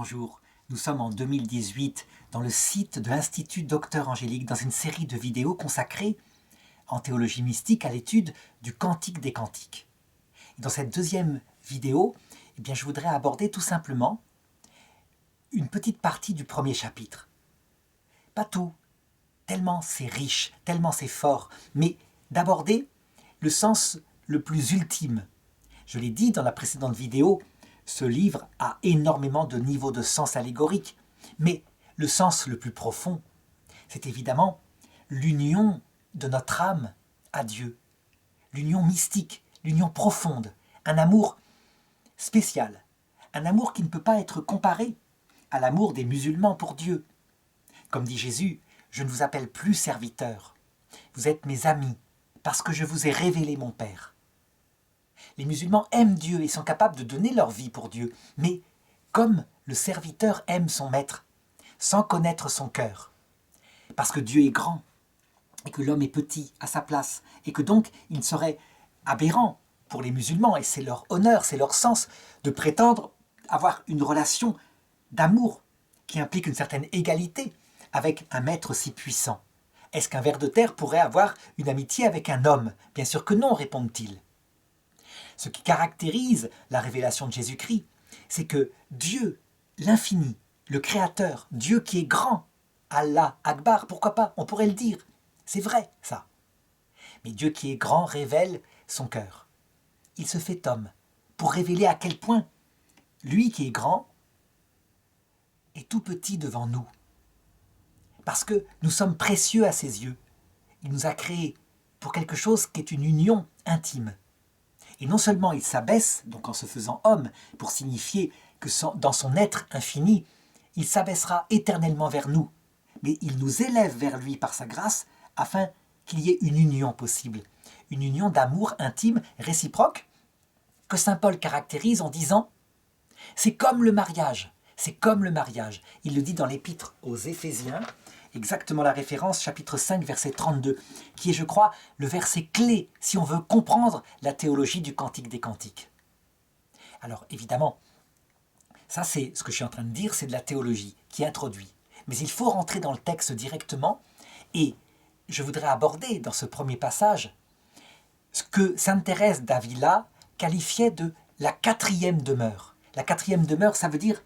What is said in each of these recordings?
Bonjour, nous sommes en 2018 dans le site de l'Institut Docteur Angélique dans une série de vidéos consacrées en théologie mystique à l'étude du Cantique des Cantiques. Et dans cette deuxième vidéo, je voudrais aborder tout simplement une petite partie du premier chapitre. Pas tout, tellement c'est riche, tellement c'est fort, mais d'aborder le sens le plus ultime. Je l'ai dit dans la précédente vidéo, ce livre a énormément de niveaux de sens allégoriques, mais le sens le plus profond, c'est évidemment l'union de notre âme à Dieu, l'union mystique, l'union profonde, un amour spécial, un amour qui ne peut pas être comparé à l'amour des musulmans pour Dieu. Comme dit Jésus, je ne vous appelle plus serviteur, vous êtes mes amis, parce que je vous ai révélé mon Père. Les musulmans aiment Dieu et sont capables de donner leur vie pour Dieu, mais comme le serviteur aime son maître, sans connaître son cœur. Parce que Dieu est grand, et que l'homme est petit à sa place, et que donc il serait aberrant pour les musulmans, et c'est leur honneur, c'est leur sens, de prétendre avoir une relation d'amour qui implique une certaine égalité avec un maître si puissant. Est-ce qu'un ver de terre pourrait avoir une amitié avec un homme? Bien sûr que non, répondent-ils. Ce qui caractérise la révélation de Jésus-Christ, c'est que Dieu, l'infini, le Créateur, Dieu qui est grand, Allah Akbar, pourquoi pas, on pourrait le dire, c'est vrai ça. Mais Dieu qui est grand révèle son cœur. Il se fait homme pour révéler à quel point lui qui est grand est tout petit devant nous. Parce que nous sommes précieux à ses yeux. Il nous a créés pour quelque chose qui est une union intime. Et non seulement il s'abaisse, donc en se faisant homme, pour signifier que dans son être infini, il s'abaissera éternellement vers nous, mais il nous élève vers lui par sa grâce, afin qu'il y ait une union possible, une union d'amour intime, réciproque, que saint Paul caractérise en disant « c'est comme le mariage ». C'est comme le mariage. Il le dit dans l'épître aux Éphésiens, exactement la référence, chapitre 5, verset 32, qui est, je crois, le verset clé si on veut comprendre la théologie du Cantique des Cantiques. Alors, évidemment, ça c'est ce que je suis en train de dire, c'est de la théologie qui introduit. Mais il faut rentrer dans le texte directement, et je voudrais aborder dans ce premier passage ce que sainte Thérèse d'Avila qualifiait de la quatrième demeure. La quatrième demeure, ça veut dire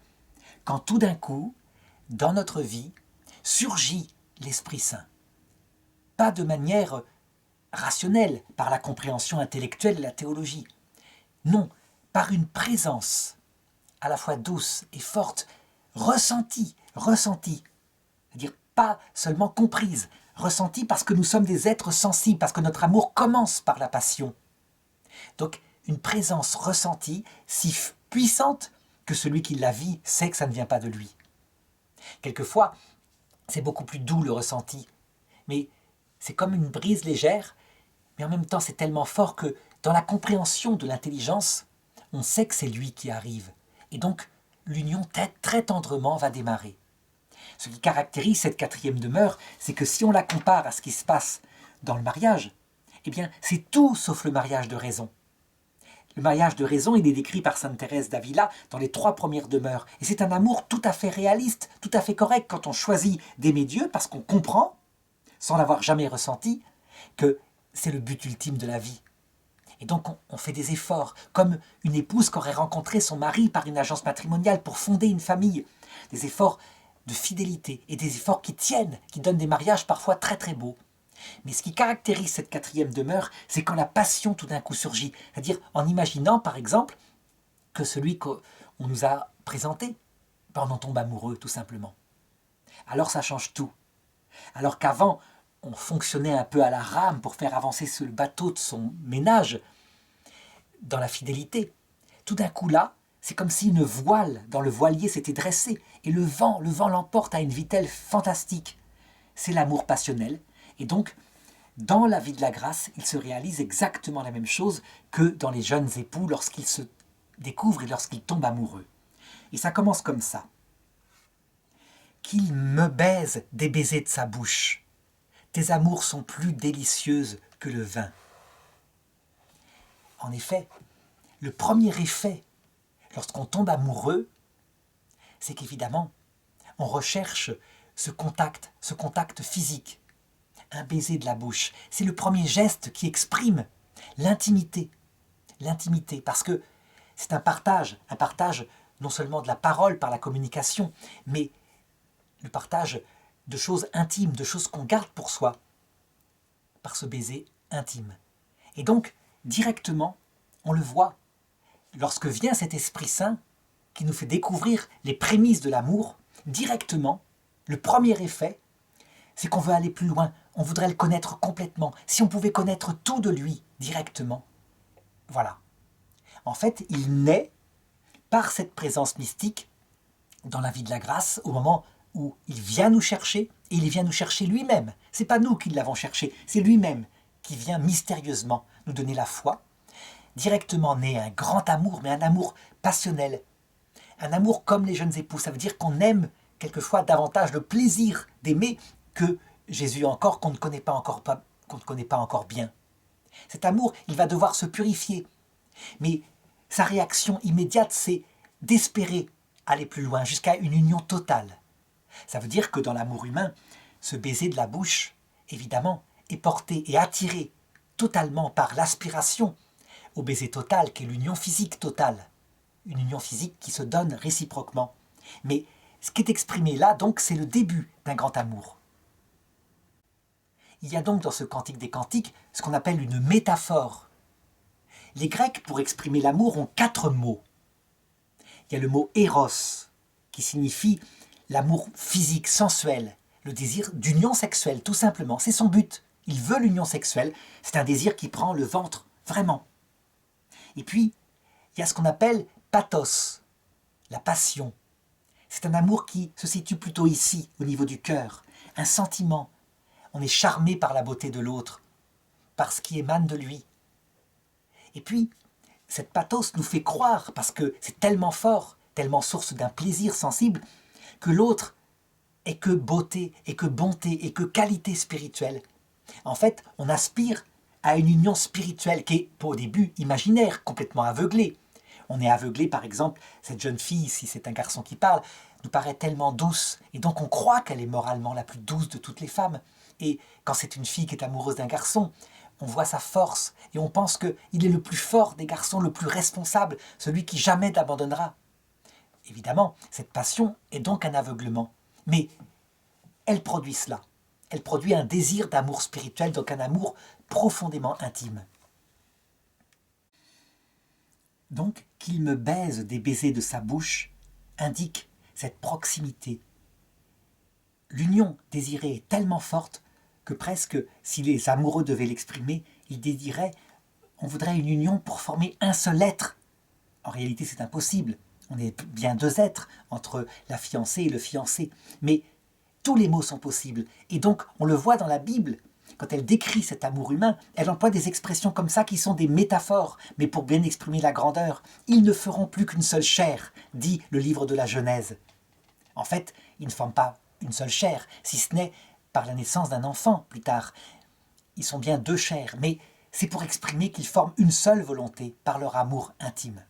quand tout d'un coup, dans notre vie, surgit l'Esprit Saint. Pas de manière rationnelle, par la compréhension intellectuelle de la théologie. Non, par une présence à la fois douce et forte, ressentie. C'est-à-dire pas seulement comprise, ressentie parce que nous sommes des êtres sensibles, parce que notre amour commence par la passion. Donc, une présence ressentie, si puissante que celui qui la vit sait que ça ne vient pas de lui. Quelquefois, c'est beaucoup plus doux le ressenti, mais c'est comme une brise légère, mais en même temps c'est tellement fort que dans la compréhension de l'intelligence, on sait que c'est lui qui arrive, et donc l'union très tendrement va démarrer. Ce qui caractérise cette quatrième demeure, c'est que si on la compare à ce qui se passe dans le mariage, eh bien c'est tout sauf le mariage de raison. Le mariage de raison, il est décrit par sainte Thérèse d'Avila dans les 3 premières demeures. Et c'est un amour tout à fait réaliste, tout à fait correct quand on choisit d'aimer Dieu, parce qu'on comprend, sans l'avoir jamais ressenti, que c'est le but ultime de la vie. Et donc on fait des efforts, comme une épouse qui aurait rencontré son mari par une agence matrimoniale pour fonder une famille. Des efforts de fidélité et des efforts qui tiennent, qui donnent des mariages parfois très beaux. Mais ce qui caractérise cette quatrième demeure, c'est quand la passion tout d'un coup surgit. C'est-à-dire en imaginant, par exemple, que celui qu'on nous a présenté, on en tombe amoureux, tout simplement. Alors ça change tout. Alors qu'avant, on fonctionnait un peu à la rame pour faire avancer le bateau de son ménage dans la fidélité. Tout d'un coup là, c'est comme si une voile dans le voilier s'était dressée et le vent l'emporte à une vitesse fantastique. C'est l'amour passionnel. Et donc, dans la vie de la grâce, il se réalise exactement la même chose que dans les jeunes époux lorsqu'ils se découvrent et lorsqu'ils tombent amoureux. Et ça commence comme ça. Qu'il me baise des baisers de sa bouche. Tes amours sont plus délicieuses que le vin. En effet, le premier effet, lorsqu'on tombe amoureux, c'est qu'évidemment, on recherche ce contact physique. Un baiser de la bouche, c'est le premier geste qui exprime l'intimité. L'intimité, parce que c'est un partage non seulement de la parole par la communication, mais le partage de choses intimes, de choses qu'on garde pour soi, par ce baiser intime. Et donc, directement, on le voit, lorsque vient cet Esprit Saint, qui nous fait découvrir les prémices de l'amour, directement, le premier effet, c'est qu'on veut aller plus loin, on voudrait le connaître complètement. Si on pouvait connaître tout de lui, directement, voilà. En fait, il naît par cette présence mystique dans la vie de la grâce, au moment où il vient nous chercher, et il vient nous chercher lui-même. Ce n'est pas nous qui l'avons cherché, c'est lui-même qui vient mystérieusement nous donner la foi. Directement naît un grand amour, mais un amour passionnel. Un amour comme les jeunes époux, ça veut dire qu'on aime quelquefois davantage le plaisir d'aimer que Jésus encore, qu'on ne connaît pas encore bien. Cet amour, il va devoir se purifier. Mais sa réaction immédiate, c'est d'espérer aller plus loin, jusqu'à une union totale. Ça veut dire que dans l'amour humain, ce baiser de la bouche, évidemment, est porté et attiré totalement par l'aspiration au baiser total, qui est l'union physique totale. Une union physique qui se donne réciproquement. Mais ce qui est exprimé là, donc, c'est le début d'un grand amour. Il y a donc dans ce Cantique des Cantiques ce qu'on appelle une métaphore. Les Grecs, pour exprimer l'amour, ont 4 mots. Il y a le mot éros, qui signifie l'amour physique, sensuel, le désir d'union sexuelle, tout simplement. C'est son but. Il veut l'union sexuelle. C'est un désir qui prend le ventre, vraiment. Et puis, il y a ce qu'on appelle pathos, la passion. C'est un amour qui se situe plutôt ici, au niveau du cœur. Un sentiment. On est charmé par la beauté de l'autre, par ce qui émane de lui. Et puis, cette pathos nous fait croire, parce que c'est tellement fort, tellement source d'un plaisir sensible, que l'autre est que beauté, et que bonté, et que qualité spirituelle. En fait, on aspire à une union spirituelle qui est, au début, imaginaire, complètement aveuglée. On est aveuglé, par exemple, cette jeune fille, si c'est un garçon qui parle, nous paraît tellement douce, et donc on croit qu'elle est moralement la plus douce de toutes les femmes. Et quand c'est une fille qui est amoureuse d'un garçon, on voit sa force, et on pense qu'il est le plus fort des garçons, le plus responsable, celui qui jamais l'abandonnera. Évidemment, cette passion est donc un aveuglement. Mais elle produit cela. Elle produit un désir d'amour spirituel, donc un amour profondément intime. Donc, qu'il me baise des baisers de sa bouche indique cette proximité. L'union désirée est tellement forte que presque, si les amoureux devaient l'exprimer, ils désiraient, on voudrait une union pour former un seul être. En réalité, c'est impossible. On est bien 2 êtres entre la fiancée et le fiancé. Mais tous les mots sont possibles. Et donc, on le voit dans la Bible. Quand elle décrit cet amour humain, elle emploie des expressions comme ça qui sont des métaphores, mais pour bien exprimer la grandeur. Ils ne feront plus qu'une seule chair, dit le livre de la Genèse. En fait, ils ne forment pas une seule chair, si ce n'est par la naissance d'un enfant plus tard. Ils sont bien 2 chairs, mais c'est pour exprimer qu'ils forment une seule volonté par leur amour intime.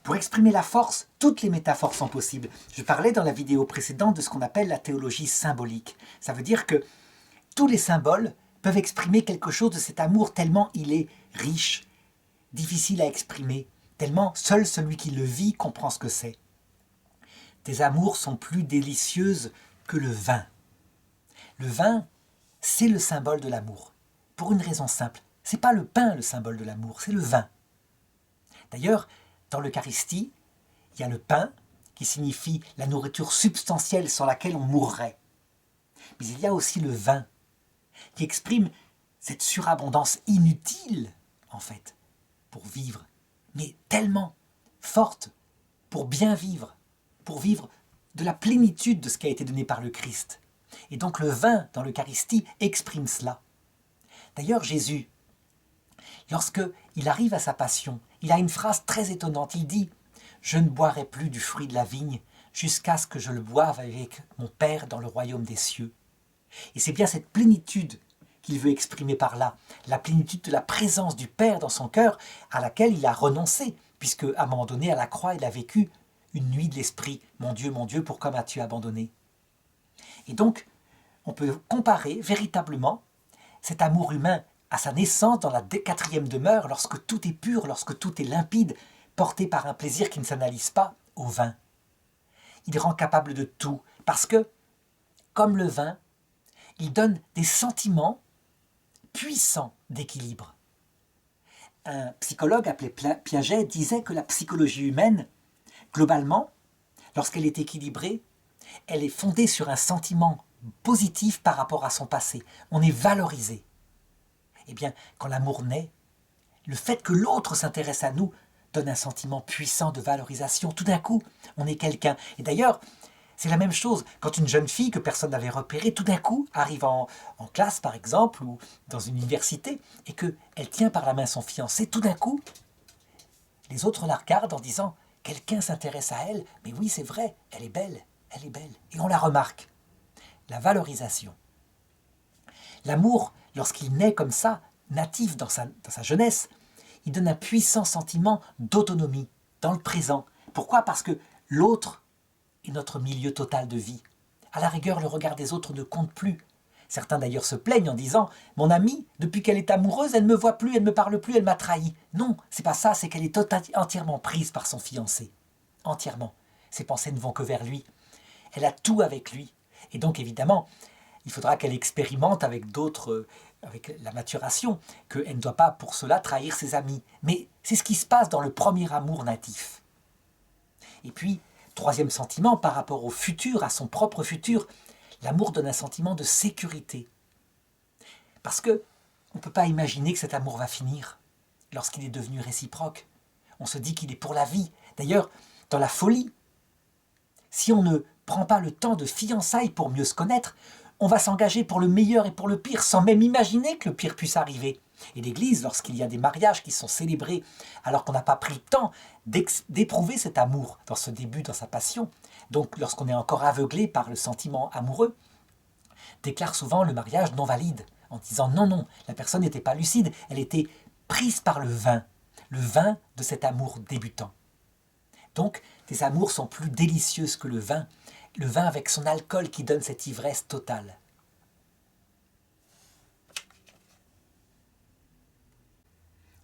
Pour exprimer la force, toutes les métaphores sont possibles. Je parlais dans la vidéo précédente de ce qu'on appelle la théologie symbolique. Ça veut dire que tous les symboles peuvent exprimer quelque chose de cet amour tellement il est riche, difficile à exprimer, tellement seul celui qui le vit comprend ce que c'est. Tes amours sont plus délicieuses que le vin. Le vin, c'est le symbole de l'amour. Pour une raison simple, c'est pas le pain le symbole de l'amour, c'est le vin. D'ailleurs, dans l'Eucharistie, il y a le pain qui signifie la nourriture substantielle sans laquelle on mourrait. Mais il y a aussi le vin qui exprime cette surabondance inutile, en fait, pour vivre, mais tellement forte pour bien vivre, pour vivre de la plénitude de ce qui a été donné par le Christ. Et donc le vin dans l'Eucharistie exprime cela. D'ailleurs, Jésus, lorsqu'il arrive à sa passion, il a une phrase très étonnante. Il dit « Je ne boirai plus du fruit de la vigne jusqu'à ce que je le boive avec mon Père dans le royaume des cieux. » Et c'est bien cette plénitude qu'il veut exprimer par là, la plénitude de la présence du Père dans son cœur, à laquelle il a renoncé, puisque à un moment donné, à la croix, il a vécu une nuit de l'esprit. Mon Dieu, pourquoi m'as-tu abandonné? Et donc, on peut comparer véritablement cet amour humain à sa naissance dans la quatrième demeure, lorsque tout est pur, lorsque tout est limpide, porté par un plaisir qui ne s'analyse pas, au vin. Il rend capable de tout, parce que, comme le vin, il donne des sentiments puissants d'équilibre. Un psychologue appelé Piaget disait que la psychologie humaine, globalement, lorsqu'elle est équilibrée, elle est fondée sur un sentiment positif par rapport à son passé. On est valorisé. Eh bien, quand l'amour naît, le fait que l'autre s'intéresse à nous donne un sentiment puissant de valorisation. Tout d'un coup, on est quelqu'un. Et d'ailleurs, c'est la même chose quand une jeune fille que personne n'avait repérée, tout d'un coup, arrive en classe, par exemple, ou dans une université, et qu'elle tient par la main son fiancé. Tout d'un coup, les autres la regardent en disant « Quelqu'un s'intéresse à elle, mais oui, c'est vrai, elle est belle, elle est belle. » Et on la remarque. La valorisation. L'amour, lorsqu'il naît comme ça, natif dans sa jeunesse, il donne un puissant sentiment d'autonomie dans le présent. Pourquoi? Parce que l'autre est notre milieu total de vie. À la rigueur, le regard des autres ne compte plus. Certains d'ailleurs se plaignent en disant « Mon amie, depuis qu'elle est amoureuse, elle ne me voit plus, elle ne me parle plus, elle m'a trahi. » Non, c'est pas ça, c'est qu'elle est entièrement prise par son fiancé. Entièrement. Ses pensées ne vont que vers lui. Elle a tout avec lui. Et donc évidemment, il faudra qu'elle expérimente avec d'autres, avec la maturation, qu'elle ne doit pas pour cela trahir ses amis. Mais c'est ce qui se passe dans le premier amour natif. Et puis, troisième sentiment, par rapport au futur, à son propre futur, l'amour donne un sentiment de sécurité. Parce que on ne peut pas imaginer que cet amour va finir lorsqu'il est devenu réciproque. On se dit qu'il est pour la vie. D'ailleurs, dans la folie, si on ne prend pas le temps de fiançailles pour mieux se connaître, on va s'engager pour le meilleur et pour le pire, sans même imaginer que le pire puisse arriver. Et l'Église, lorsqu'il y a des mariages qui sont célébrés, alors qu'on n'a pas pris le temps d'éprouver cet amour dans ce début, dans sa passion, donc lorsqu'on est encore aveuglé par le sentiment amoureux, déclare souvent le mariage non valide, en disant non, non, la personne n'était pas lucide, elle était prise par le vin de cet amour débutant. Donc, tes amours sont plus délicieuses que le vin avec son alcool qui donne cette ivresse totale.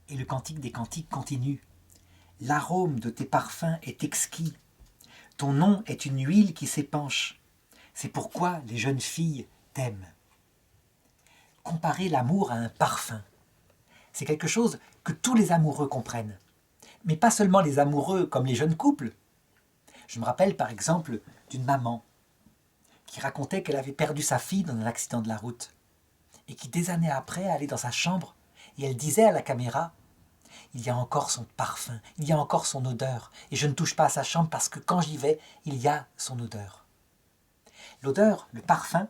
Et le cantique des cantiques continue. L'arôme de tes parfums est exquis. Ton nom est une huile qui s'épanche. C'est pourquoi les jeunes filles t'aiment. Comparer l'amour à un parfum, c'est quelque chose que tous les amoureux comprennent. Mais pas seulement les amoureux comme les jeunes couples. Je me rappelle par exemple d'une maman qui racontait qu'elle avait perdu sa fille dans un accident de la route et qui des années après allait dans sa chambre et elle disait à la caméra « Il y a encore son parfum, il y a encore son odeur et je ne touche pas à sa chambre parce que quand j'y vais, il y a son odeur. » L'odeur, le parfum,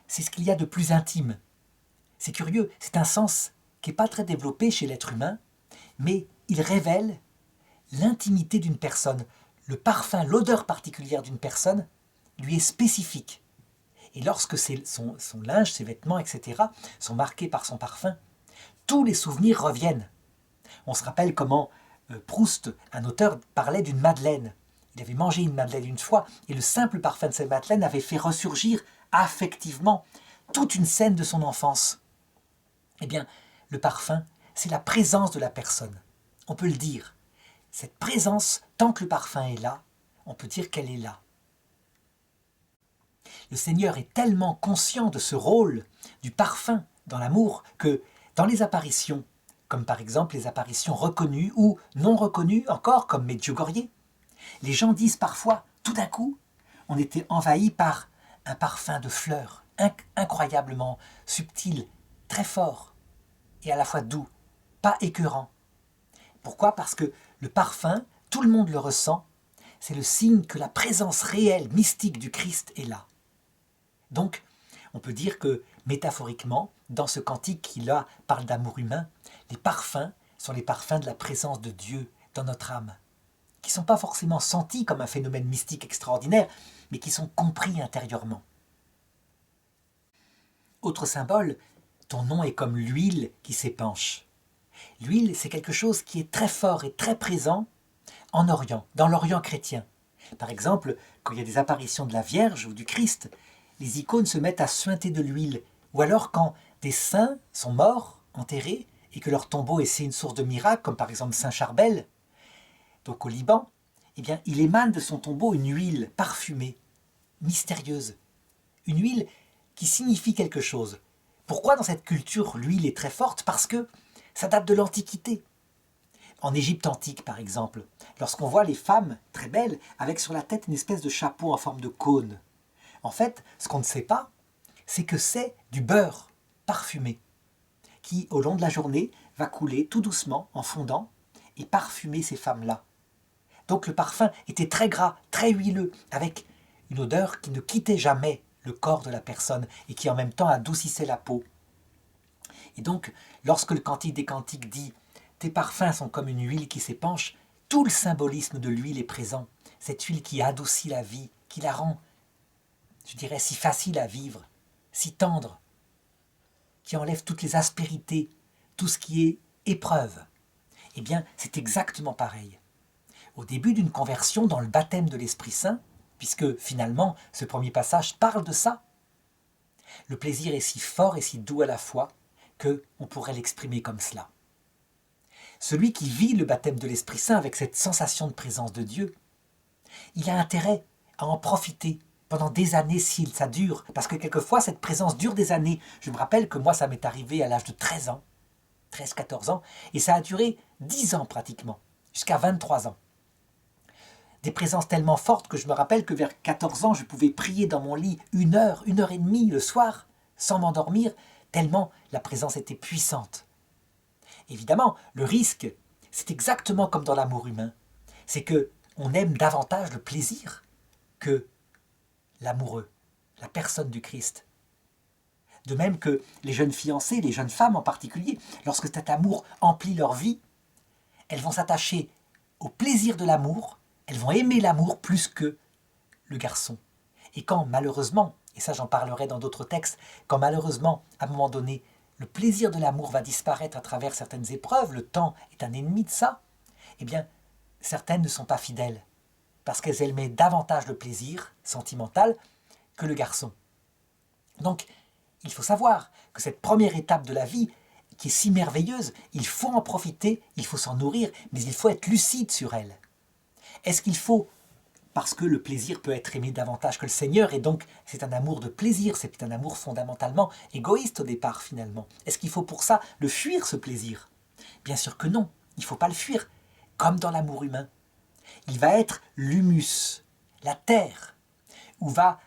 c'est ce qu'il y a de plus intime. C'est curieux, c'est un sens qui n'est pas très développé chez l'être humain, mais il révèle l'intimité d'une personne. Le parfum, l'odeur particulière d'une personne, lui est spécifique. Et lorsque son linge, ses vêtements, etc. sont marqués par son parfum, tous les souvenirs reviennent. On se rappelle comment Proust, un auteur, parlait d'une madeleine. Il avait mangé une madeleine une fois, et le simple parfum de cette madeleine avait fait ressurgir affectivement toute une scène de son enfance. Eh bien, le parfum, c'est la présence de la personne. On peut le dire. Cette présence, tant que le parfum est là, on peut dire qu'elle est là. Le Seigneur est tellement conscient de ce rôle du parfum dans l'amour que dans les apparitions, comme par exemple les apparitions reconnues ou non reconnues encore comme Medjugorje, les gens disent parfois, tout d'un coup, on était envahi par un parfum de fleurs incroyablement subtil, très fort et à la fois doux, pas écœurant. Pourquoi? Parce que le parfum, tout le monde le ressent, c'est le signe que la présence réelle, mystique du Christ est là. Donc, on peut dire que, métaphoriquement, dans ce cantique qui là parle d'amour humain, les parfums sont les parfums de la présence de Dieu dans notre âme, qui ne sont pas forcément sentis comme un phénomène mystique extraordinaire, mais qui sont compris intérieurement. Autre symbole, ton nom est comme l'huile qui s'épanche. L'huile, c'est quelque chose qui est très fort et très présent en Orient, dans l'Orient chrétien. Par exemple, quand il y a des apparitions de la Vierge ou du Christ, les icônes se mettent à suinter de l'huile. Ou alors quand des saints sont morts, enterrés, et que leur tombeau est une source de miracle, comme par exemple Saint Charbel, donc au Liban, eh bien, il émane de son tombeau une huile parfumée, mystérieuse. Une huile qui signifie quelque chose. Pourquoi dans cette culture l'huile est très forte? Parce que ça date de l'Antiquité. En Égypte antique, par exemple, lorsqu'on voit les femmes très belles avec sur la tête une espèce de chapeau en forme de cône, en fait, ce qu'on ne sait pas, c'est que c'est du beurre parfumé qui, au long de la journée, va couler tout doucement en fondant et parfumer ces femmes-là. Donc le parfum était très gras, très huileux, avec une odeur qui ne quittait jamais le corps de la personne et qui en même temps adoucissait la peau. Et donc, lorsque le Cantique des Cantiques dit « Tes parfums sont comme une huile qui s'épanche », tout le symbolisme de l'huile est présent. Cette huile qui adoucit la vie, qui la rend, je dirais, si facile à vivre, si tendre, qui enlève toutes les aspérités, tout ce qui est épreuve. Eh bien, c'est exactement pareil. Au début d'une conversion, dans le baptême de l'Esprit Saint, puisque finalement, ce premier passage parle de ça, le plaisir est si fort et si doux à la fois qu'on pourrait l'exprimer comme cela. Celui qui vit le baptême de l'Esprit Saint avec cette sensation de présence de Dieu, il a intérêt à en profiter pendant des années si ça dure, parce que quelquefois cette présence dure des années. Je me rappelle que moi ça m'est arrivé à l'âge de 13 ans, 13-14 ans, et ça a duré 10 ans pratiquement, jusqu'à 23 ans. Des présences tellement fortes que je me rappelle que vers 14 ans, je pouvais prier dans mon lit 1 heure et demie le soir, sans m'endormir, tellement la présence était puissante. Évidemment, le risque, c'est exactement comme dans l'amour humain, c'est que on aime davantage le plaisir que l'amoureux, la personne du Christ. De même que les jeunes fiancées, les jeunes femmes en particulier, lorsque cet amour emplit leur vie, elles vont s'attacher au plaisir de l'amour, elles vont aimer l'amour plus que le garçon. Et quand malheureusement, et ça j'en parlerai dans d'autres textes, quand malheureusement, à un moment donné, le plaisir de l'amour va disparaître à travers certaines épreuves, le temps est un ennemi de ça, eh bien, certaines ne sont pas fidèles, parce qu'elles aimaient davantage le plaisir sentimental que le garçon. Donc, il faut savoir que cette première étape de la vie, qui est si merveilleuse, il faut en profiter, il faut s'en nourrir, mais il faut être lucide sur elle. Est-ce qu'il faut, parce que le plaisir peut être aimé davantage que le Seigneur, et donc c'est un amour de plaisir, c'est un amour fondamentalement égoïste au départ finalement, est-ce qu'il faut pour ça le fuir ce plaisir? Bien sûr que non, il ne faut pas le fuir, comme dans l'amour humain. Il va être l'humus, la terre, où va,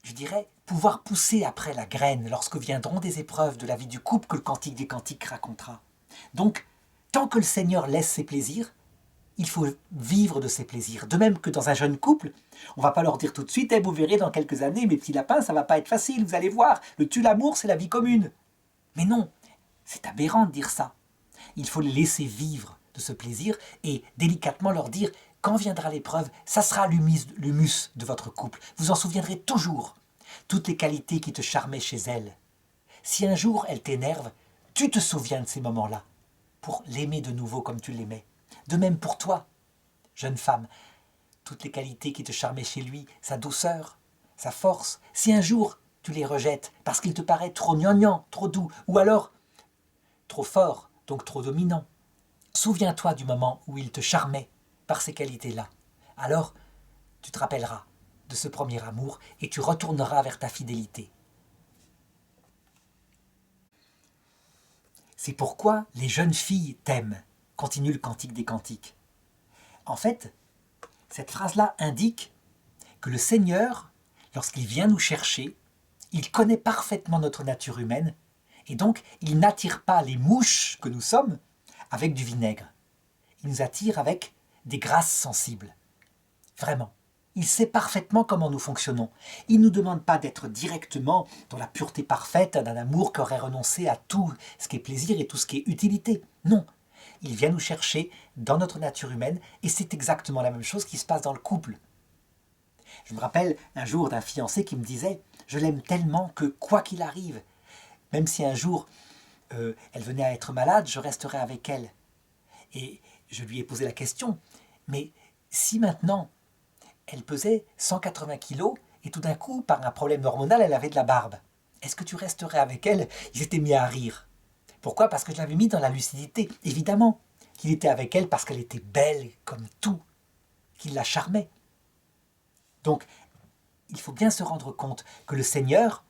je dirais, pouvoir pousser après la graine lorsque viendront des épreuves de la vie du couple que le Cantique des Cantiques racontera. Donc, tant que le Seigneur laisse ses plaisirs, il faut vivre de ses plaisirs. De même que dans un jeune couple, on ne va pas leur dire tout de suite vous verrez dans quelques années, mes petits lapins, ça ne va pas être facile, vous allez voir, le tue l'amour, c'est la vie commune. Mais non, c'est aberrant de dire ça. Il faut les laisser vivre de ce plaisir et délicatement leur dire quand viendra l'épreuve, ça sera l'humus de votre couple. Vous en souviendrez toujours. Toutes les qualités qui te charmaient chez elle. Si un jour elle t'énerve, tu te souviens de ces moments-là pour l'aimer de nouveau comme tu l'aimais. De même pour toi, jeune femme, toutes les qualités qui te charmaient chez lui, sa douceur, sa force, si un jour tu les rejettes parce qu'il te paraît trop gnangnan, trop doux, ou alors trop fort, donc trop dominant, souviens-toi du moment où il te charmait par ces qualités-là. Alors, tu te rappelleras de ce premier amour et tu retourneras vers ta fidélité. C'est pourquoi les jeunes filles t'aiment, continue le Cantique des Cantiques. En fait, cette phrase-là indique que le Seigneur, lorsqu'il vient nous chercher, il connaît parfaitement notre nature humaine et donc il n'attire pas les mouches que nous sommes avec du vinaigre. Il nous attire avec des grâces sensibles. Vraiment. Il sait parfaitement comment nous fonctionnons. Il ne nous demande pas d'être directement dans la pureté parfaite d'un amour qui aurait renoncé à tout ce qui est plaisir et tout ce qui est utilité. Non. Il vient nous chercher dans notre nature humaine et c'est exactement la même chose qui se passe dans le couple. Je me rappelle un jour d'un fiancé qui me disait « Je l'aime tellement que quoi qu'il arrive, même si un jour elle venait à être malade, je resterai avec elle. » Et je lui ai posé la question Mais si maintenant, elle pesait 180 kilos et tout d'un coup, par un problème hormonal, elle avait de la barbe, est-ce que tu resterais avec elle? Ils s'étaient mis à rire. Pourquoi? Parce que je l'avais mis dans la lucidité. Évidemment qu'il était avec elle parce qu'elle était belle comme tout, qu'il la charmait. Donc, il faut bien se rendre compte que le Seigneur,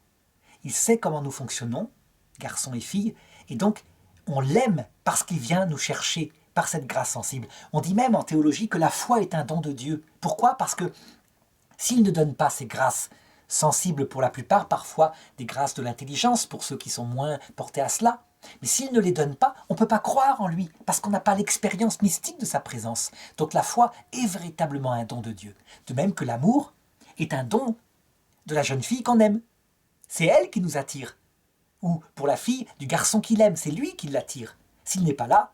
il sait comment nous fonctionnons, garçons et filles, et donc on l'aime parce qu'il vient nous chercher par cette grâce sensible. On dit même en théologie que la foi est un don de Dieu. Pourquoi? Parce que s'il ne donne pas ces grâces sensibles pour la plupart, parfois des grâces de l'intelligence pour ceux qui sont moins portés à cela, mais s'il ne les donne pas, on ne peut pas croire en lui, parce qu'on n'a pas l'expérience mystique de sa présence. Donc la foi est véritablement un don de Dieu. De même que l'amour est un don de la jeune fille qu'on aime. C'est elle qui nous attire. Ou pour la fille, du garçon qu'il aime, c'est lui qui l'attire. S'il n'est pas là,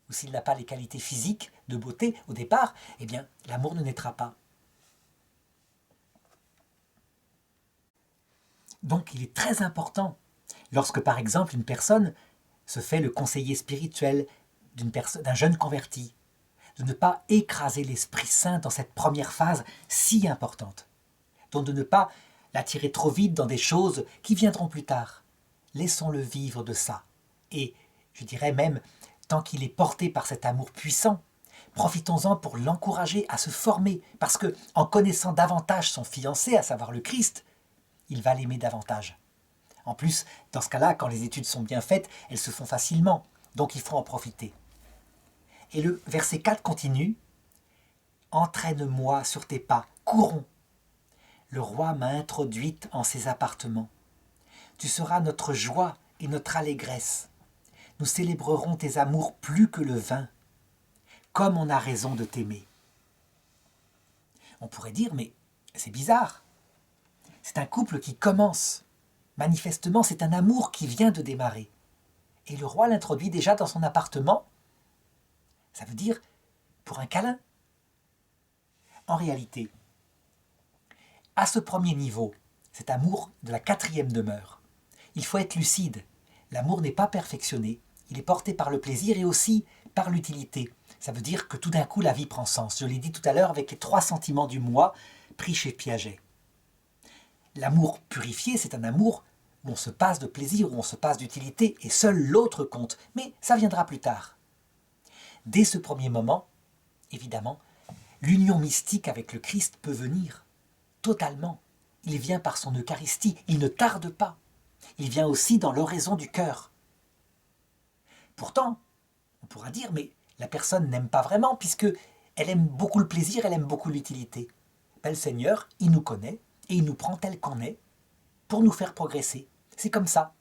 ou s'il n'a pas les qualités physiques de beauté au départ, eh bien l'amour ne naîtra pas. Donc il est très important, lorsque par exemple une personne se fait le conseiller spirituel d'un jeune converti, de ne pas écraser l'Esprit Saint dans cette première phase si importante. Donc de ne pas l'attirer trop vite dans des choses qui viendront plus tard. Laissons-le vivre de ça. Et je dirais même, tant qu'il est porté par cet amour puissant, profitons-en pour l'encourager à se former, parce que en connaissant davantage son fiancé, à savoir le Christ, il va l'aimer davantage. En plus, dans ce cas-là, quand les études sont bien faites, elles se font facilement, donc il faut en profiter. Et le verset 4 continue « Entraîne-moi sur tes pas, courons. Le roi m'a introduite en ses appartements. Tu seras notre joie et notre allégresse. Nous célébrerons tes amours plus que le vin. Comme on a raison de t'aimer. » On pourrait dire, mais c'est bizarre. C'est un couple qui commence. Manifestement, c'est un amour qui vient de démarrer. Et le roi l'introduit déjà dans son appartement. Ça veut dire pour un câlin. En réalité, à ce premier niveau, cet amour de la 4e demeure, il faut être lucide. L'amour n'est pas perfectionné, il est porté par le plaisir et aussi par l'utilité. Ça veut dire que tout d'un coup, la vie prend sens. Je l'ai dit tout à l'heure avec les 3 sentiments du moi pris chez Piaget. L'amour purifié, c'est un amour où on se passe de plaisir, où on se passe d'utilité, et seul l'autre compte. Mais ça viendra plus tard. Dès ce premier moment, évidemment, l'union mystique avec le Christ peut venir, totalement. Il vient par son Eucharistie, il ne tarde pas. Il vient aussi dans l'oraison du cœur. Pourtant, on pourra dire, mais la personne n'aime pas vraiment, puisque elle aime beaucoup le plaisir, elle aime beaucoup l'utilité. Ben, le Seigneur, il nous connaît, et il nous prend tel qu'on est, pour nous faire progresser. C'est comme ça.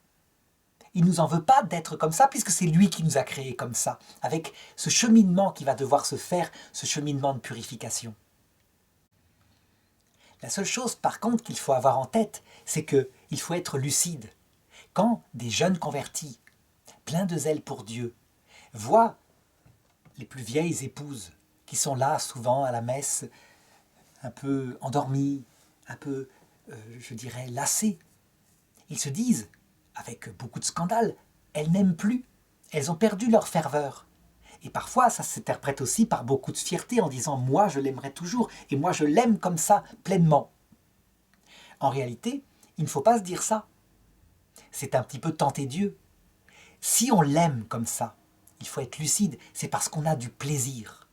Il ne nous en veut pas d'être comme ça, puisque c'est lui qui nous a créés comme ça, avec ce cheminement qui va devoir se faire, ce cheminement de purification. La seule chose, par contre, qu'il faut avoir en tête, c'est qu'il faut être lucide. Quand des jeunes convertis, pleins de zèle pour Dieu, voient les plus vieilles épouses, qui sont là souvent à la messe, un peu endormies, un peu, je dirais, lassées, ils se disent, avec beaucoup de scandale, elles n'aiment plus, elles ont perdu leur ferveur. Et parfois, ça s'interprète aussi par beaucoup de fierté en disant « moi, je l'aimerai toujours, et moi, je l'aime comme ça, pleinement ». En réalité, il ne faut pas se dire ça. C'est un petit peu tenter Dieu. Si on l'aime comme ça, il faut être lucide, c'est parce qu'on a du plaisir.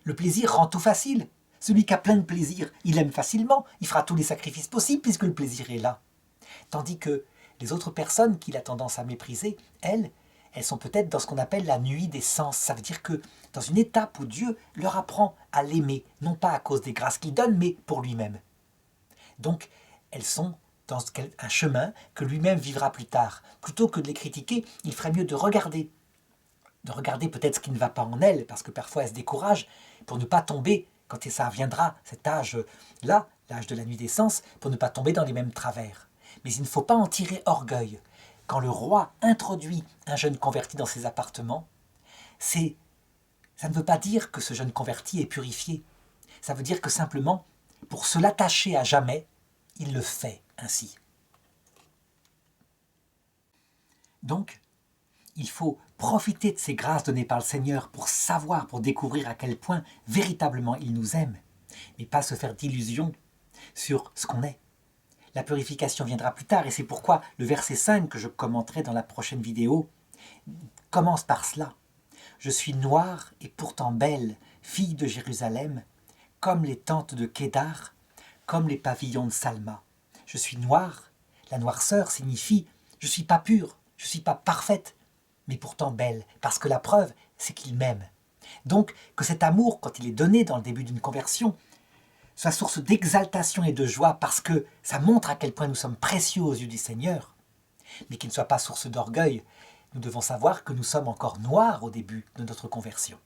Le plaisir rend tout facile. Celui qui a plein de plaisir, il aime facilement, il fera tous les sacrifices possibles puisque le plaisir est là. Tandis que les autres personnes qu'il a tendance à mépriser, elles sont peut-être dans ce qu'on appelle la nuit des sens. Ça veut dire que dans une étape où Dieu leur apprend à l'aimer, non pas à cause des grâces qu'il donne, mais pour lui-même. Donc, elles sont dans un chemin que lui-même vivra plus tard. Plutôt que de les critiquer, il ferait mieux de regarder peut-être ce qui ne va pas en elles, parce que parfois elles se découragent, pour ne pas tomber, quand ça viendra, cet âge-là, l'âge de la nuit des sens, pour ne pas tomber dans les mêmes travers. Mais il ne faut pas en tirer orgueil. Quand le roi introduit un jeune converti dans ses appartements, ça ne veut pas dire que ce jeune converti est purifié. Ça veut dire que simplement, pour se l'attacher à jamais, il le fait ainsi. Donc, il faut profiter de ces grâces données par le Seigneur pour savoir, pour découvrir à quel point véritablement il nous aime, mais pas se faire d'illusions sur ce qu'on est. La purification viendra plus tard et c'est pourquoi le verset 5 que je commenterai dans la prochaine vidéo commence par cela. Je suis noire et pourtant belle, fille de Jérusalem, comme les tentes de Kédar, comme les pavillons de Salma. Je suis noire, la noirceur signifie je ne suis pas pure, je ne suis pas parfaite, mais pourtant belle, parce que la preuve, c'est qu'il m'aime. Donc, que cet amour, quand il est donné dans le début d'une conversion, soit source d'exaltation et de joie parce que ça montre à quel point nous sommes précieux aux yeux du Seigneur, mais qu'il ne soit pas source d'orgueil. Nous devons savoir que nous sommes encore noirs au début de notre conversion.